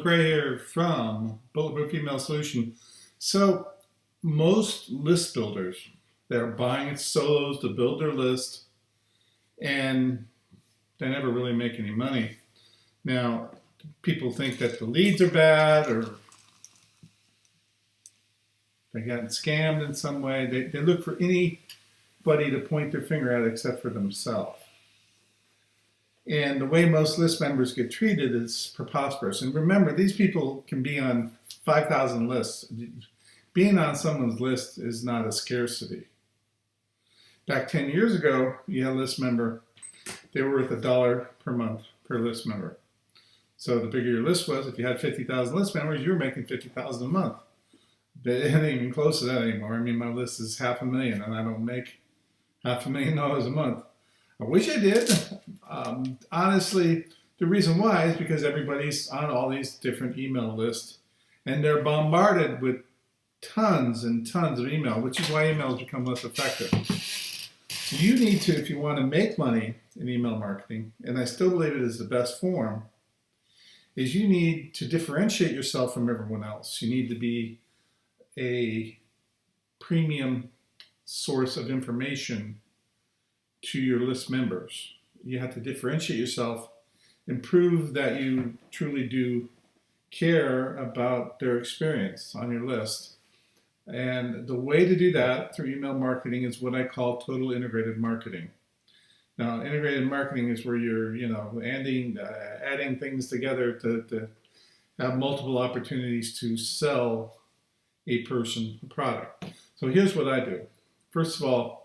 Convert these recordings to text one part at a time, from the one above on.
Gray here from Bulletproof Email Solution. So most list builders, they're buying solos to build their list and they never really make any money. Now, people think that the leads are bad or they got scammed in some way. They look for anybody to point their finger at except for themselves. And the way most list members get treated is preposterous. And remember, these people can be on 5,000 lists. Being on someone's list is not a scarcity. Back 10 years ago, you had a list member, they were worth $1 per month per list member. So the bigger your list was, if you had 50,000 list members, you were making 50,000 a month. It ain't even close to that anymore. I mean, my list is $500,000 and I don't make $500,000 a month. I wish I did. Honestly, the reason why is because everybody's on all these different email lists and they're bombarded with tons and tons of email, which is why emails become less effective. So you need to, if you want to make money in email marketing, and I still believe it is the best form, is you need to differentiate yourself from everyone else. You need to be a premium source of information to your list members. You have to differentiate yourself and prove that you truly do care about their experience on your list. And the way to do that through email marketing is what I call total integrated marketing. Now, integrated marketing is where you're, adding things together to have multiple opportunities to sell a person a product. So here's what I do. First of all,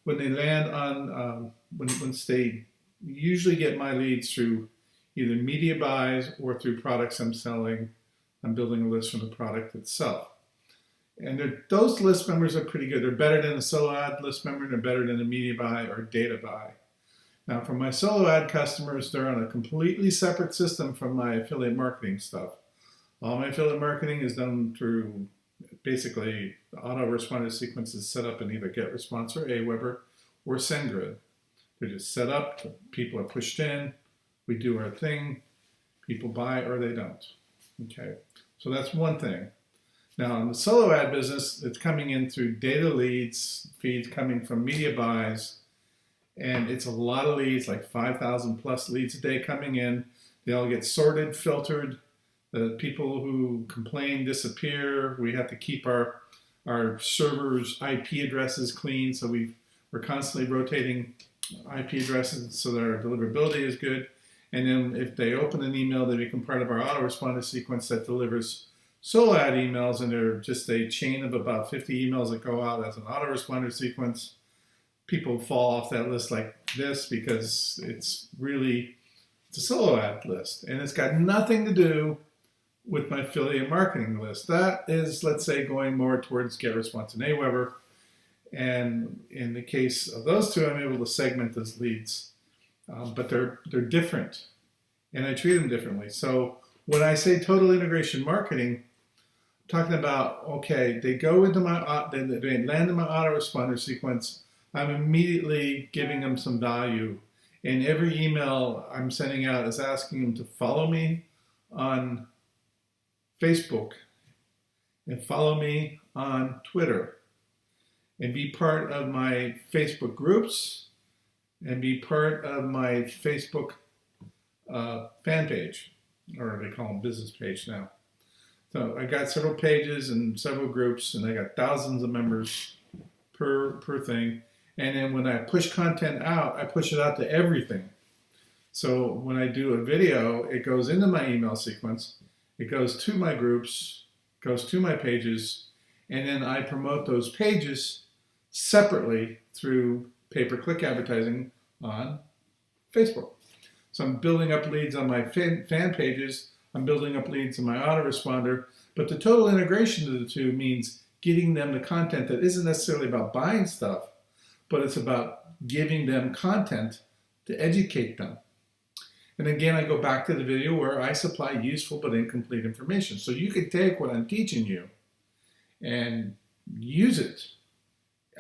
when they land on, once they usually get my leads through either media buys or through products I'm selling, I'm building a list from the product itself. And those list members are pretty good. They're better than a solo ad list member, and they're better than a media buy or data buy. Now, for my solo ad customers, they're on a completely separate system from my affiliate marketing stuff. All my affiliate marketing is done through basically the autoresponder sequences set up in either GetResponse or Aweber or SendGrid. They're just set up, people are pushed in, we do our thing, people buy or they don't. Okay, so that's one thing. Now in the solo ad business, it's coming in through data leads, feeds coming from media buys, and it's a lot of leads, like 5,000 plus leads a day coming in. They all get sorted, filtered. The people who complain disappear. We have to keep our servers' IP addresses clean, so we're constantly rotating IP addresses so that our deliverability is good. And then if they open an email, they become part of our autoresponder sequence that delivers solo ad emails, and they're just a chain of about 50 emails that go out as an autoresponder sequence. People fall off that list like this because it's a solo ad list, and it's got nothing to do with my affiliate marketing list. That is, let's say, going more towards GetResponse and Aweber. And in the case of those two, I'm able to segment those leads. But they're different, and I treat them differently. So when I say total integration marketing, I'm talking about, okay, they go into they land in my autoresponder sequence. I'm immediately giving them some value. And every email I'm sending out is asking them to follow me on Facebook and follow me on Twitter and be part of my Facebook groups and be part of my Facebook fan page, or they call them business page now. So I got several pages and several groups, and I got thousands of members per thing. And then when I push content out, I push it out to everything. So when I do a video, it goes into my email sequence, it goes to my groups, goes to my pages, and then I promote those pages separately through pay-per-click advertising on Facebook. So I'm building up leads on my fan pages, I'm building up leads in my autoresponder, but the total integration of the two means getting them the content that isn't necessarily about buying stuff, but it's about giving them content to educate them. And again, I go back to the video where I supply useful but incomplete information. So you can take what I'm teaching you and use it.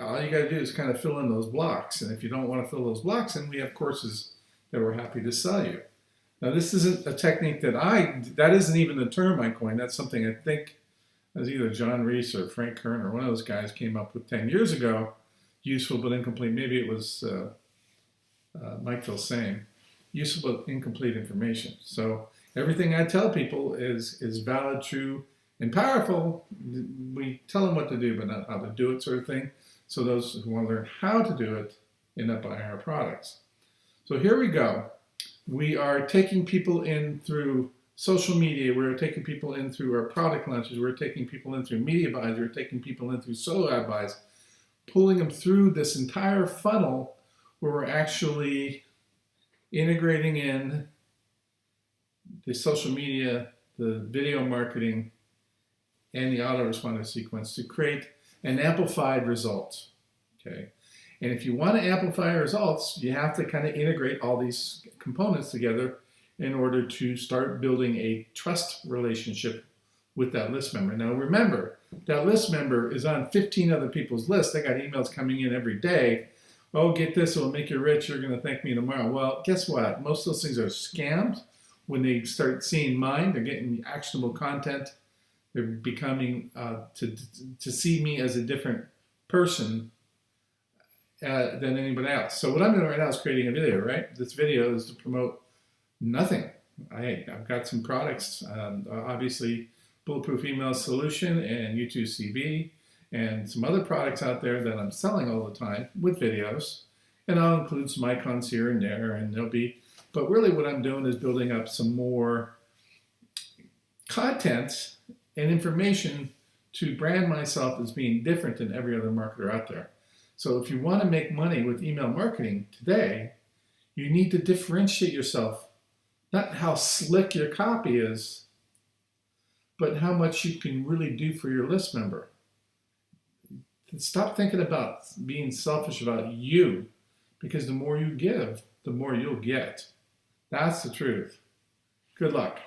All you got to do is kind of fill in those blocks. And if you don't want to fill those blocks in, we have courses that we're happy to sell you. Now, this isn't a technique that isn't even a term I coined. That's something I think as either John Reese or Frank Kern or one of those guys came up with 10 years ago. Useful but incomplete. Maybe it was Mike Filsaime. Useful but incomplete information. So everything I tell people is valid, true, and powerful. We tell them what to do, but not how to do it, sort of thing. So those who want to learn how to do it end up buying our products. So here we go. We are taking people in through social media. We're taking people in through our product launches. We're taking people in through media buys. We're taking people in through solo ad buys, pulling them through this entire funnel where we're actually integrating in the social media, the video marketing, and the autoresponder sequence to create an amplified result. Okay. And if you want to amplify results, you have to kind of integrate all these components together in order to start building a trust relationship with that list member. Now remember, that list member is on 15 other people's lists. They got emails coming in every day. Oh, get this, it'll make you rich. You're going to thank me tomorrow. Well, guess what? Most of those things are scams. When they start seeing mine, they're getting actionable content. They're becoming to see me as a different person than anybody else. So what I'm doing right now is creating a video, right? This video is to promote nothing. I've got some products, obviously Bulletproof Email Solution and YouTube CB, and some other products out there that I'm selling all the time with videos. And I'll include some icons here and there, and there'll be, but really what I'm doing is building up some more content and information to brand myself as being different than every other marketer out there. So if you want to make money with email marketing today, you need to differentiate yourself, not how slick your copy is, but how much you can really do for your list member. Stop thinking about being selfish about you, because the more you give, the more you'll get. That's the truth. Good luck.